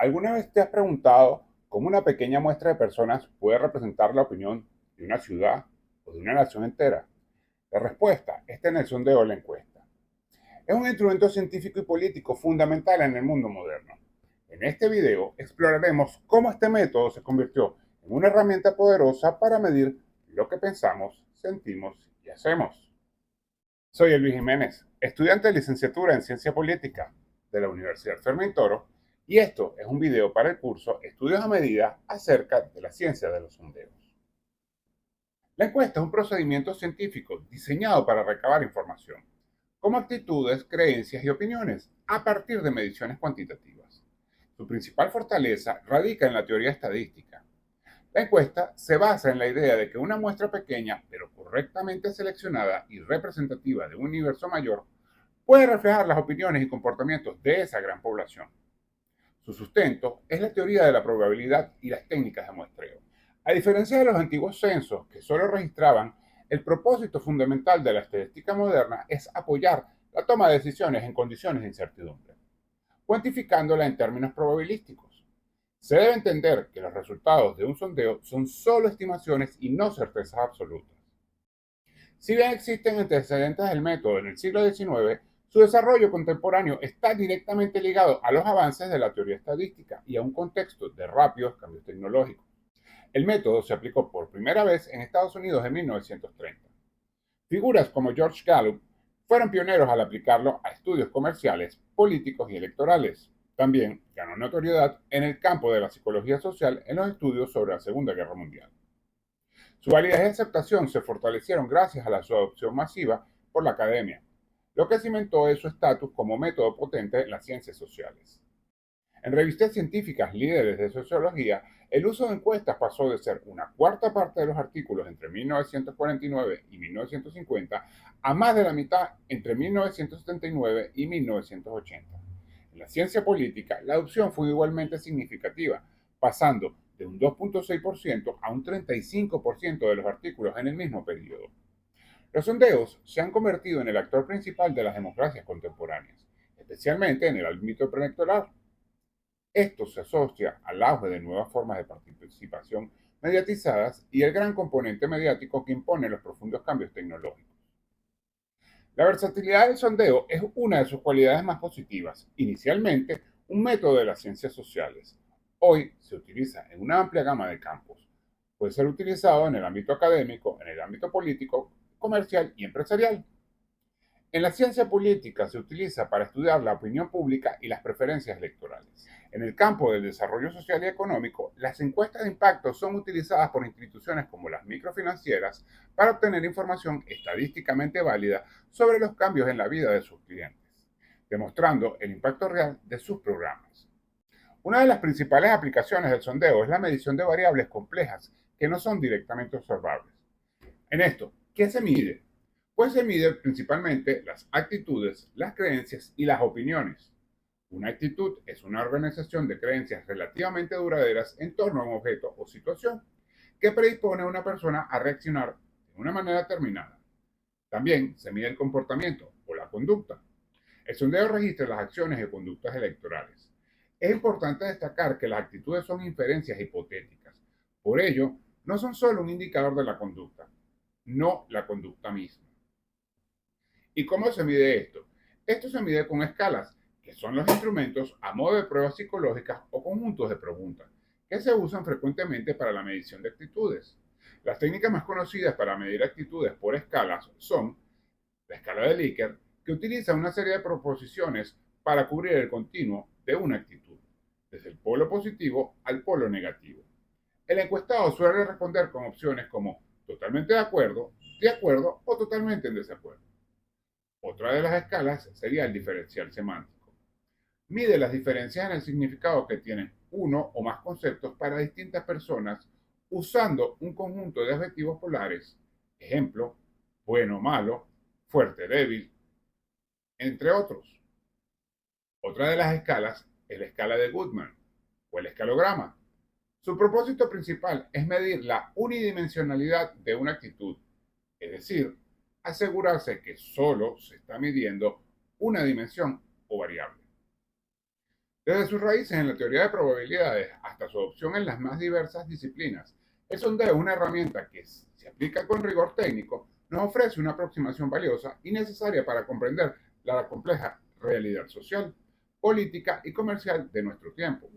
¿Alguna vez te has preguntado cómo una pequeña muestra de personas puede representar la opinión de una ciudad o de una nación entera? La respuesta está en el sondeo de la encuesta. Es un instrumento científico y político fundamental en el mundo moderno. En este video exploraremos cómo este método se convirtió en una herramienta poderosa para medir lo que pensamos, sentimos y hacemos. Soy Elvis Jiménez, estudiante de licenciatura en Ciencia Política de la Universidad Fermín Toro, y esto es un video para el curso Estudios a Medida acerca de la ciencia de los sondeos. La encuesta es un procedimiento científico diseñado para recabar información, como actitudes, creencias y opiniones, a partir de mediciones cuantitativas. Su principal fortaleza radica en la teoría estadística. La encuesta se basa en la idea de que una muestra pequeña, pero correctamente seleccionada y representativa de un universo mayor, puede reflejar las opiniones y comportamientos de esa gran población. Su sustento es la teoría de la probabilidad y las técnicas de muestreo. A diferencia de los antiguos censos, que solo registraban, el propósito fundamental de la estadística moderna es apoyar la toma de decisiones en condiciones de incertidumbre, cuantificándola en términos probabilísticos. Se debe entender que los resultados de un sondeo son solo estimaciones y no certezas absolutas. Si bien existen antecedentes del método en el siglo XIX, su desarrollo contemporáneo está directamente ligado a los avances de la teoría estadística y a un contexto de rápidos cambios tecnológicos. El método se aplicó por primera vez en Estados Unidos en 1930. Figuras como George Gallup fueron pioneros al aplicarlo a estudios comerciales, políticos y electorales. También ganó notoriedad en el campo de la psicología social en los estudios sobre la Segunda Guerra Mundial. Su validez y aceptación se fortalecieron gracias a su adopción masiva por la academia, lo que cimentó su estatus como método potente en las ciencias sociales. En revistas científicas líderes de sociología, el uso de encuestas pasó de ser una cuarta parte de los artículos entre 1949 y 1950 a más de la mitad entre 1979 y 1980. En la ciencia política, la adopción fue igualmente significativa, pasando de un 2,6% a un 35% de los artículos en el mismo periodo. Los sondeos se han convertido en el actor principal de las democracias contemporáneas, especialmente en el ámbito preelectoral. Esto se asocia al auge de nuevas formas de participación mediatizadas y el gran componente mediático que impone los profundos cambios tecnológicos. La versatilidad del sondeo es una de sus cualidades más positivas, inicialmente un método de las ciencias sociales. Hoy se utiliza en una amplia gama de campos. Puede ser utilizado en el ámbito académico, en el ámbito político, comercial y empresarial. En la ciencia política se utiliza para estudiar la opinión pública y las preferencias electorales. En el campo del desarrollo social y económico, las encuestas de impacto son utilizadas por instituciones como las microfinancieras para obtener información estadísticamente válida sobre los cambios en la vida de sus clientes, demostrando el impacto real de sus programas. Una de las principales aplicaciones del sondeo es la medición de variables complejas que no son directamente observables. En esto, ¿qué se mide? Pues se mide principalmente las actitudes, las creencias y las opiniones. Una actitud es una organización de creencias relativamente duraderas en torno a un objeto o situación que predispone a una persona a reaccionar de una manera determinada. También se mide el comportamiento o la conducta. El sondeo registra las acciones y conductas electorales. Es importante destacar que las actitudes son inferencias hipotéticas. Por ello, no son solo un indicador de la conducta, no la conducta misma. ¿Y cómo se mide esto? Esto se mide con escalas, que son los instrumentos a modo de pruebas psicológicas o conjuntos de preguntas, que se usan frecuentemente para la medición de actitudes. Las técnicas más conocidas para medir actitudes por escalas son la escala de Likert, que utiliza una serie de proposiciones para cubrir el continuo de una actitud, desde el polo positivo al polo negativo. El encuestado suele responder con opciones como totalmente de acuerdo o totalmente en desacuerdo. Otra de las escalas sería el diferencial semántico. Mide las diferencias en el significado que tienen uno o más conceptos para distintas personas usando un conjunto de adjetivos polares, ejemplo, bueno, malo, fuerte, débil, entre otros. Otra de las escalas es la escala de Goodman o el escalograma. Su propósito principal es medir la unidimensionalidad de una actitud, es decir, asegurarse que solo se está midiendo una dimensión o variable. Desde sus raíces en la teoría de probabilidades hasta su adopción en las más diversas disciplinas, el sondeo es una herramienta que, si se aplica con rigor técnico, nos ofrece una aproximación valiosa y necesaria para comprender la compleja realidad social, política y comercial de nuestro tiempo.